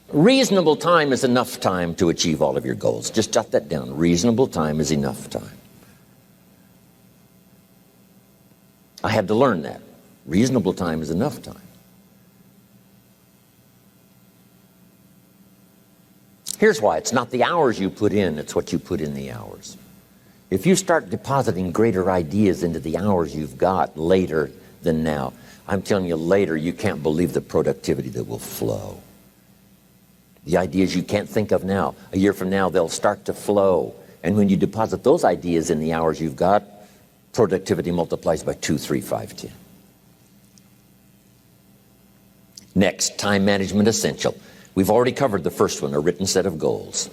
Reasonable time is enough time to achieve all of your goals. Just jot that down. Reasonable time is enough time. I had to learn that. Reasonable time is enough time. Here's why. It's not the hours you put in, it's what you put in the hours. If you start depositing greater ideas into the hours you've got later than now, I'm telling you, later you can't believe the productivity that will flow. The ideas you can't think of now, a year from now, they'll start to flow. And when you deposit those ideas in the hours you've got, productivity multiplies by 2, 3, 5, 10. Next, time management essential. We've already covered the first one, a written set of goals.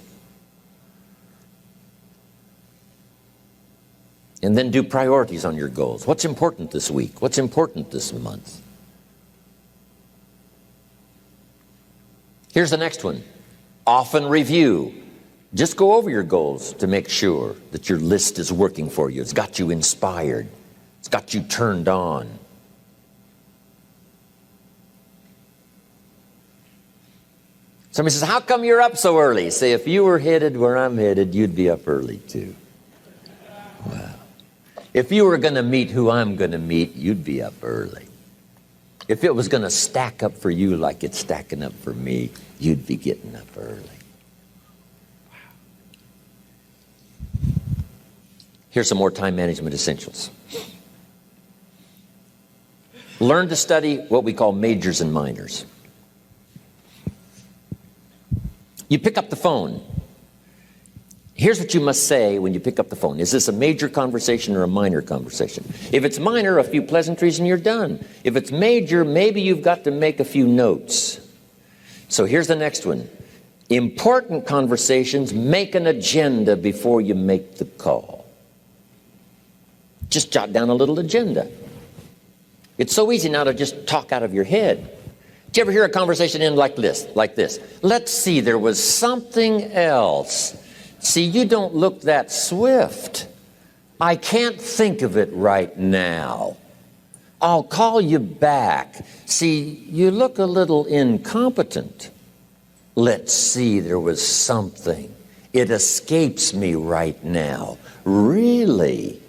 And then do priorities on your goals. What's important this week? What's important this month? Here's the next one. Often review. Just go over your goals to make sure that your list is working for you. It's got you inspired. It's got you turned on. Somebody says, how come you're up so early? Say, if you were headed where I'm headed, you'd be up early too. Wow. If you were going to meet who I'm going to meet, you'd be up early. If it was going to stack up for you like it's stacking up for me, you'd be getting up early. Wow. Here's some more time management essentials. Learn to study what we call majors and minors. You pick up the phone. Here's what you must say when you pick up the phone. Is this a major conversation or a minor conversation? If it's minor, a few pleasantries and you're done. If it's major, maybe you've got to make a few notes. So here's the next one. Important conversations, make an agenda before you make the call. Just jot down a little agenda. It's so easy now to just talk out of your head. Did you ever hear a conversation end like this? Let's see, there was something else. See, you don't look that swift. I can't think of it right now. I'll call you back. See, you look a little incompetent. Let's see, there was something. It escapes me right now. Really?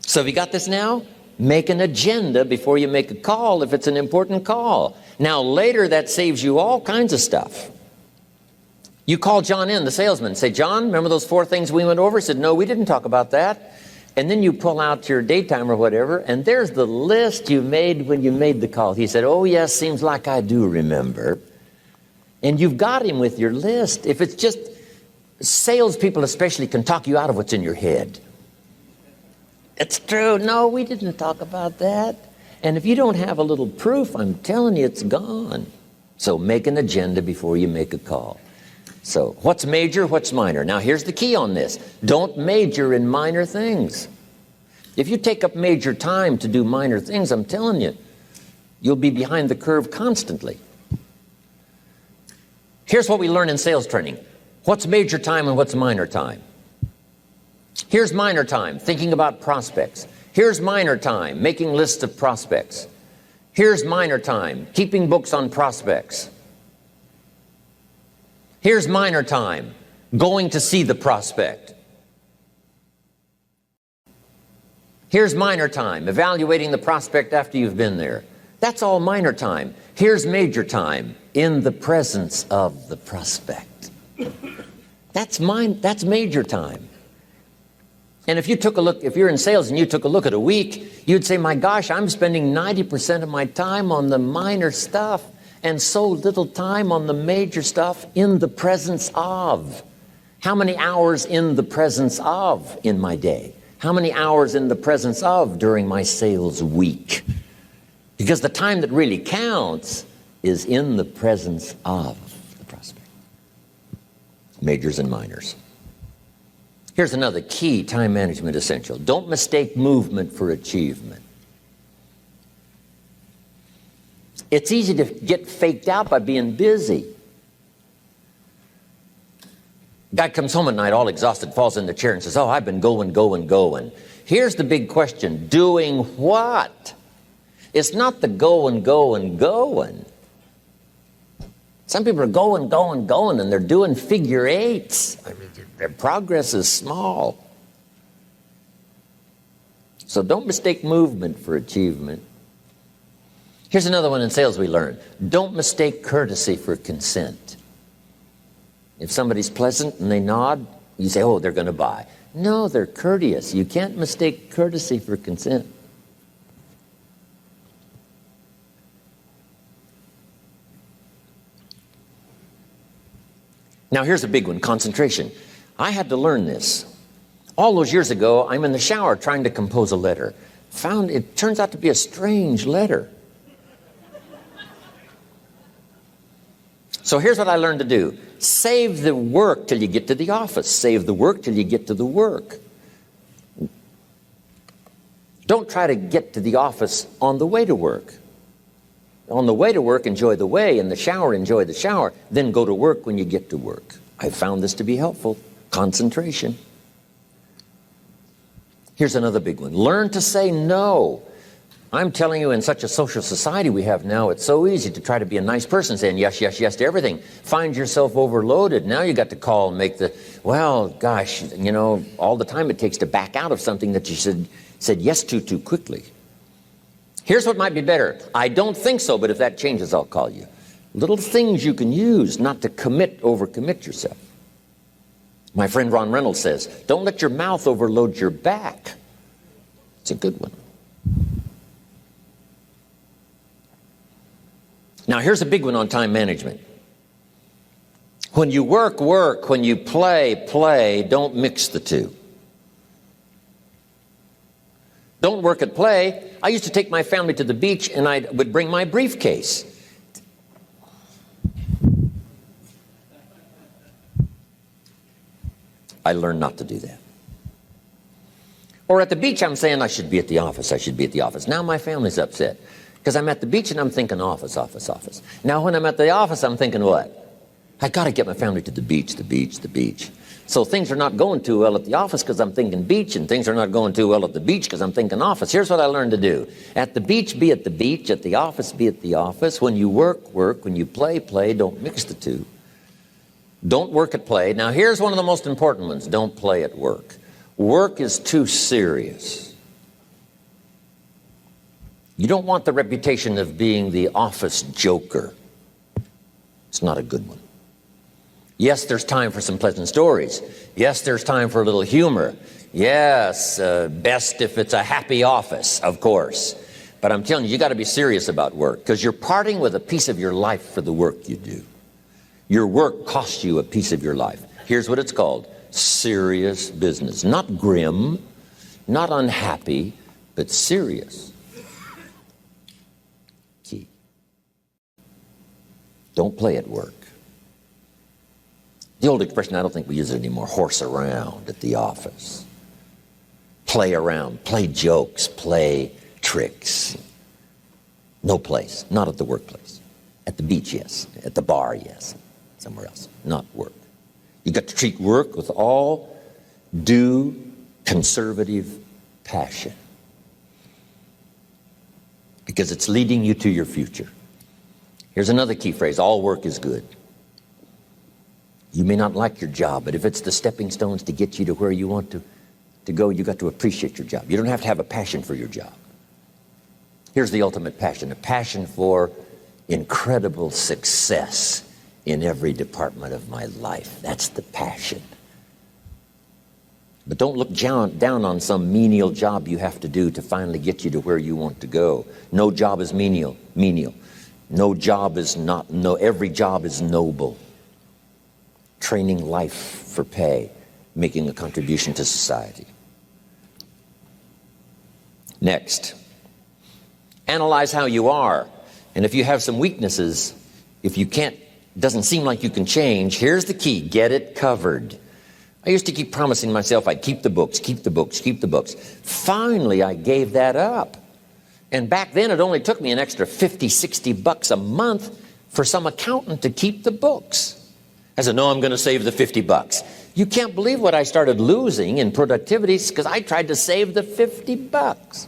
So have you got this now? Make an agenda before you make a call if it's an important call. Now later that saves you all kinds of stuff. You call John in, the salesman, say, John, remember those 4 things we went over? He said, no, we didn't talk about that. And then you pull out your daytime or whatever, and there's the list you made when you made the call. He said, oh yes, seems like I do remember. And you've got him with your list. If it's just, salespeople especially can talk you out of what's in your head. It's true. No, we didn't talk about that. And if you don't have a little proof, I'm telling you, it's gone. So make an agenda before you make a call. So what's major, what's minor? Now here's the key on this. Don't major in minor things. If you take up major time to do minor things, I'm telling you, you'll be behind the curve constantly. Here's what we learn in sales training. What's major time and what's minor time? Here's minor time, thinking about prospects. Here's minor time, making lists of prospects. Here's minor time, keeping books on prospects. Here's minor time, going to see the prospect. Here's minor time, evaluating the prospect after you've been there. That's all minor time. Here's major time, in the presence of the prospect. That's major time. And if you took a look, if you're in sales and you took a look at a week, you'd say, my gosh, I'm spending 90% of my time on the minor stuff and so little time on the major stuff in the presence of. How many hours in the presence of in my day? How many hours in the presence of during my sales week? Because the time that really counts is in the presence of the prospect. Majors and minors. Here's another key time management essential. Don't mistake movement for achievement. It's easy to get faked out by being busy. Guy comes home at night all exhausted, falls in the chair and says, oh, I've been going. Here's the big question. Doing what? It's not the going. Some people are going, and they're doing figure eights. I mean, their progress is small. So don't mistake movement for achievement. Here's another one in sales we learned. Don't mistake courtesy for consent. If somebody's pleasant and they nod, you say, oh, they're going to buy. No, they're courteous. You can't mistake courtesy for consent. Now here's a big one, concentration. I had to learn this. All those years ago, I'm in the shower trying to compose a letter. Found it turns out to be a strange letter. So here's what I learned to do. Save the work till you get to the office. Save the work till you get to the work. Don't try to get to the office on the way to work. On the way to work, enjoy the way. In the shower, enjoy the shower. Then go to work when you get to work. I found this to be helpful. Concentration. Here's another big one. Learn to say no. I'm telling you, in such a social society we have now, it's so easy to try to be a nice person, saying yes, yes, yes to everything. Find yourself overloaded. Now you got to call and make the, well, gosh, you know, all the time it takes to back out of something that you said yes to too quickly. Here's what might be better. I don't think so, but if that changes, I'll call you. Little things you can use not to overcommit yourself. My friend Ron Reynolds says, don't let your mouth overload your back. It's a good one. Now, here's a big one on time management. When you work, work. When you play, play. Don't mix the two. Don't work at play. I used to take my family to the beach, and I would bring my briefcase. I learned not to do that. Or at the beach, I'm saying I should be at the office. I should be at the office. Now my family's upset because I'm at the beach and I'm thinking office, office, office. Now when I'm at the office, I'm thinking what? I got to get my family to the beach, the beach, the beach. So things are not going too well at the office because I'm thinking beach, and things are not going too well at the beach because I'm thinking office. Here's what I learned to do. At the beach, be at the beach. At the office, be at the office. When you work, work. When you play, play. Don't mix the two. Don't work at play. Now, here's one of the most important ones. Don't play at work. Work is too serious. You don't want the reputation of being the office joker. It's not a good one. Yes, there's time for some pleasant stories. Yes, there's time for a little humor. Yes, best if it's a happy office, of course. But I'm telling you got to be serious about work because you're parting with a piece of your life for the work you do. Your work costs you a piece of your life. Here's what it's called. Serious business. Not grim, not unhappy, but serious. Key. Don't play at work. The old expression, I don't think we use it anymore, horse around at the office. Play around, play jokes, play tricks. No place, not at the workplace. At the beach, yes. At the bar, yes. Somewhere else, not work. You got to treat work with all due conservative passion because it's leading you to your future. Here's another key phrase. All work is good. You may not like your job, but if it's the stepping stones to get you to where you want to go, you got to appreciate your job. You don't have to have a passion for your job. Here's the ultimate passion, a passion for incredible success in every department of my life. That's the passion. But don't look down on some menial job you have to do to finally get you to where you want to go. No job is menial. No job is not, no, every job is noble. Training life for pay, making a contribution to society. Next, analyze how you are. And if you have some weaknesses, if you can't, doesn't seem like you can change, here's the key, get it covered. I used to keep promising myself I'd keep the books, keep the books, keep the books. Finally, I gave that up. And back then, it only took me an extra $50, $60 a month for some accountant to keep the books. I said, no, I'm going to save the $50. You can't believe what I started losing in productivity because I tried to save the $50.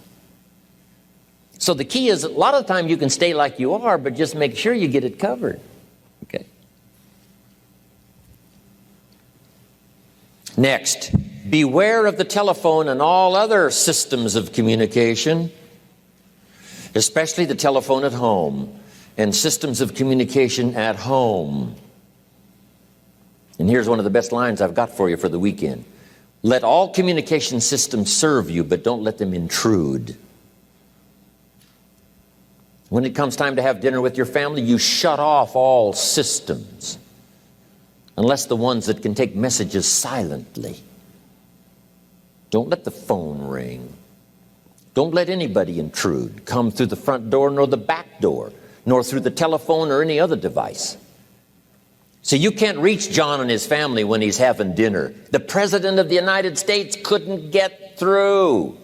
So the key is, a lot of the time you can stay like you are, but just make sure you get it covered. Okay. Next, beware of the telephone and all other systems of communication, especially the telephone at home and systems of communication at home. And here's one of the best lines I've got for you for the weekend. Let all communication systems serve you, but don't let them intrude. When it comes time to have dinner with your family, you shut off all systems, unless the ones that can take messages silently. Don't let the phone ring. Don't let anybody intrude, come through the front door nor the back door, nor through the telephone or any other device. So you can't reach John and his family when he's having dinner. The President of the United States couldn't get through.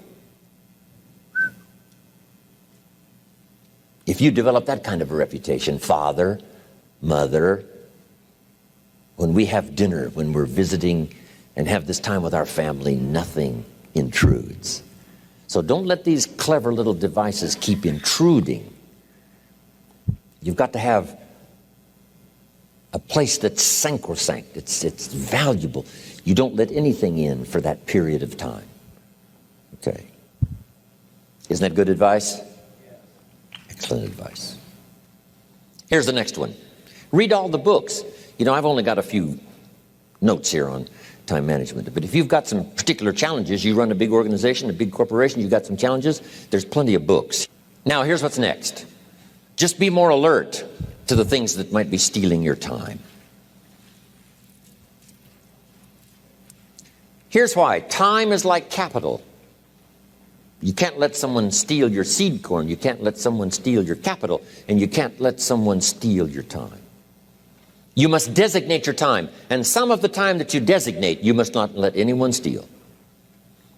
If you develop that kind of a reputation, father, mother, when we have dinner, when we're visiting and have this time with our family, nothing intrudes. So don't let these clever little devices keep intruding. You've got to have a place that's sacrosanct. It's valuable. You don't let anything in for that period of time. Okay. Isn't that good advice? Excellent advice. Here's the next one. Read all the books. You know, I've only got a few notes here on time management, but if you've got some particular challenges, you run a big organization, a big corporation, you've got some challenges, there's plenty of books. Now, here's what's next. Just be more alert to the things that might be stealing your time. Here's why. Time is like capital. You can't let someone steal your seed corn. You can't let someone steal your capital. And you can't let someone steal your time. You must designate your time. And some of the time that you designate, you must not let anyone steal.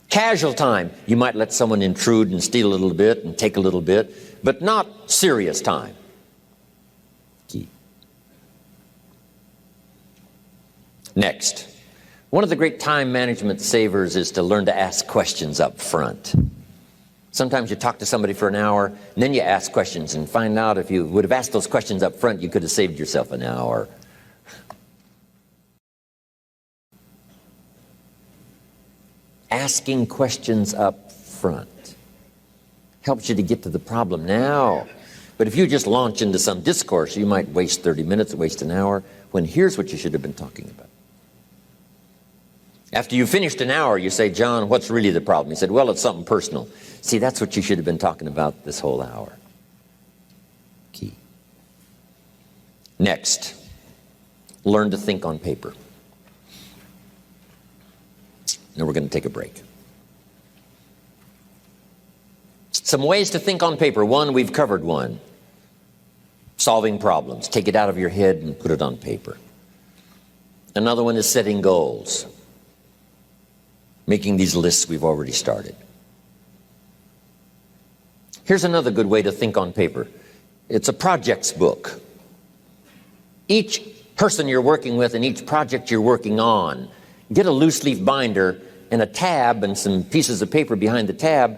Casual time, you might let someone intrude and steal a little bit and take a little bit, but not serious time. Key. Next, one of the great time management savers is to learn to ask questions up front. Sometimes you talk to somebody for an hour, and then you ask questions and find out if you would have asked those questions up front, you could have saved yourself an hour. Asking questions up front helps you to get to the problem now. But if you just launch into some discourse, you might waste 30 minutes, waste an hour, when here's what you should have been talking about. After you finished an hour, you say, John, what's really the problem? He said, well, it's something personal. See, that's what you should have been talking about this whole hour. Key. Next, learn to think on paper. Now we're going to take a break. Some ways to think on paper. One, we've covered one. Solving problems. Take it out of your head and put it on paper. Another one is setting goals. Making these lists we've already started. Here's another good way to think on paper. It's a projects book. Each person you're working with and each project you're working on, get a loose leaf binder and a tab and some pieces of paper behind the tab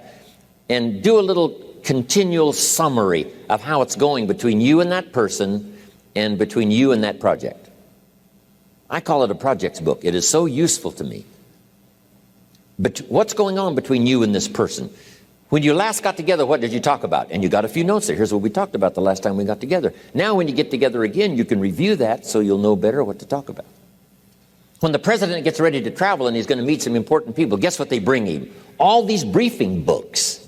and do a little continual summary of how it's going between you and that person and between you and that project. I call it a projects book. It is so useful to me. But what's going on between you and this person? When you last got together, what did you talk about? And you got a few notes there. Here's what we talked about the last time we got together. Now when you get together again, you can review that so you'll know better what to talk about. When the president gets ready to travel and he's going to meet some important people, guess what they bring him? All these briefing books.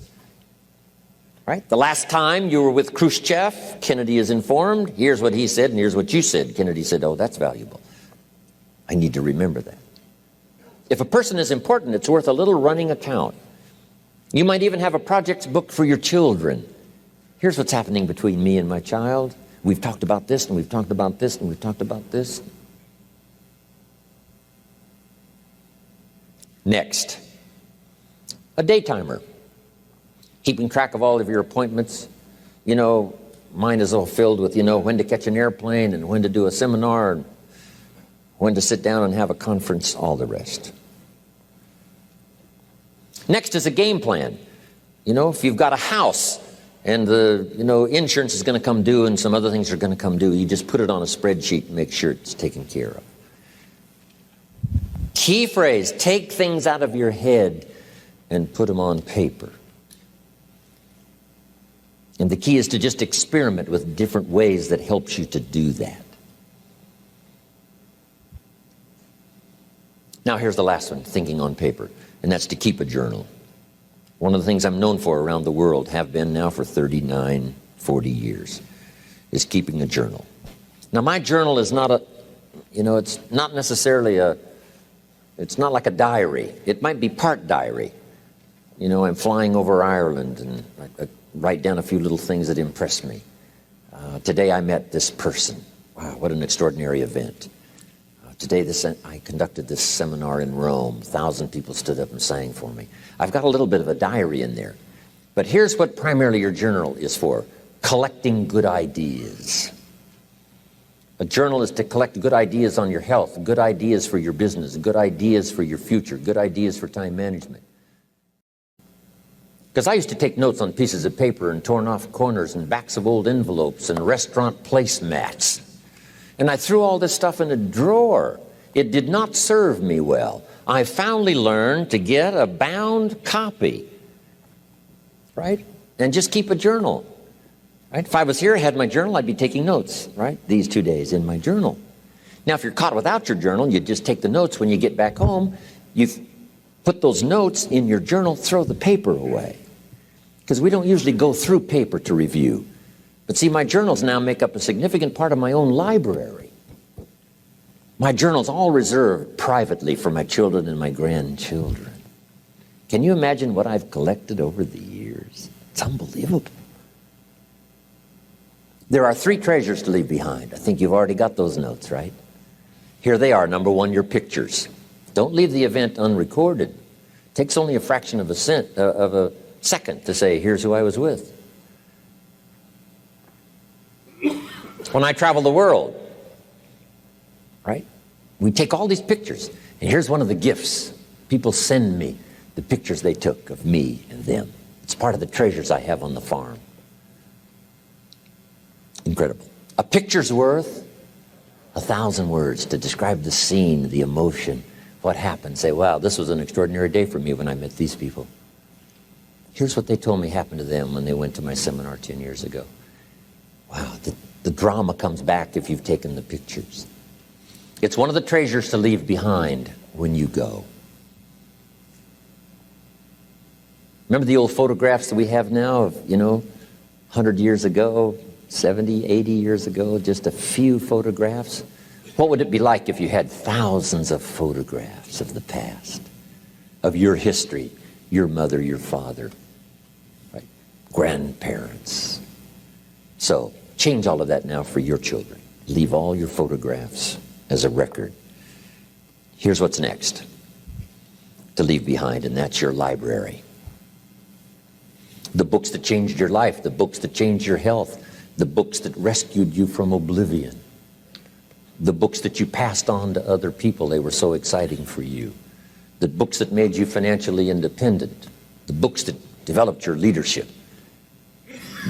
Right? The last time you were with Khrushchev, Kennedy is informed. Here's what he said and here's what you said. Kennedy said, oh, that's valuable. I need to remember that. If a person is important, it's worth a little running account. You might even have a projects book for your children. Here's what's happening between me and my child. We've talked about this, and we've talked about this, and we've talked about this. Next, a day timer. Keeping track of all of your appointments. You know, mine is all filled with, when to catch an airplane and when to do a seminar and when to sit down and have a conference, all the rest. Next is a game plan. If you've got a house and the insurance is going to come due and some other things are going to come due. You just put it on a spreadsheet and make sure it's taken care of. Key phrase, take things out of your head and put them on paper. And the key is to just experiment with different ways that helps you to do that. Now here's the last one, thinking on paper, and that's to keep a journal. One of the things I'm known for around the world, have been now for 39, 40 years, is keeping a journal. Now my journal is not it's not necessarily it's not like a diary. It might be part diary. I'm flying over Ireland and I write down a few little things that impress me. Today I met this person. Wow, what an extraordinary event. Today I conducted this seminar in Rome. 1,000 people stood up and sang for me. I've got a little bit of a diary in there. But here's what primarily your journal is for: collecting good ideas. A journal is to collect good ideas on your health, good ideas for your business, good ideas for your future, good ideas for time management. Because I used to take notes on pieces of paper and torn off corners and backs of old envelopes and restaurant placemats. And I threw all this stuff in a drawer. It did not serve me well. I finally learned to get a bound copy, right? And just keep a journal, right? If I was here, I had my journal, I'd be taking notes, right? These 2 days in my journal. Now, if you're caught without your journal, you just take the notes when you get back home. You put those notes in your journal, throw the paper away. Because we don't usually go through paper to review. But see, my journals now make up a significant part of my own library. My journal's all reserved privately for my children and my grandchildren. Can you imagine what I've collected over the years? It's unbelievable. There are 3 treasures to leave behind. I think you've already got those notes, right? Here they are. Number 1, your pictures. Don't leave the event unrecorded. It takes only a fraction of a second to say, here's who I was with. When I travel the world, right? We take all these pictures, and here's one of the gifts. People send me the pictures they took of me and them. It's part of the treasures I have on the farm. Incredible. A picture's worth 1,000 words to describe the scene, the emotion, what happened. Say, wow, this was an extraordinary day for me when I met these people. Here's what they told me happened to them when they went to my seminar 10 years ago. Wow, the drama comes back if you've taken the pictures. It's one of the treasures to leave behind when you go. Remember the old photographs that we have now of, 100 years ago, 70, 80 years ago, just a few photographs? What would it be like if you had thousands of photographs of the past, of your history, your mother, your father, right? Grandparents? So change all of that now for your children. Leave all your photographs as a record. Here's what's next to leave behind, and that's your library. The books that changed your life, the books that changed your health, the books that rescued you from oblivion, the books that you passed on to other people, they were so exciting for you, the books that made you financially independent, the books that developed your leadership,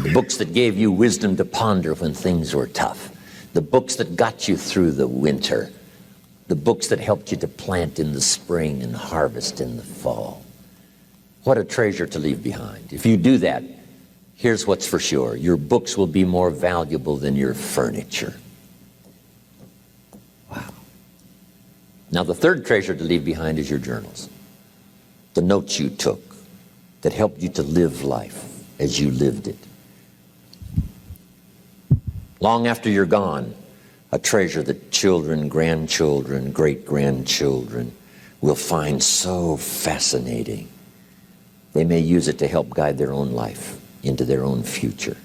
the books that gave you wisdom to ponder when things were tough, the books that got you through the winter, the books that helped you to plant in the spring and harvest in the fall. What a treasure to leave behind. If you do that, here's what's for sure. Your books will be more valuable than your furniture. Wow. Now, the third treasure to leave behind is your journals. The notes you took that helped you to live life as you lived it. Long after you're gone, a treasure that children, grandchildren, great-grandchildren will find so fascinating. They may use it to help guide their own life into their own future.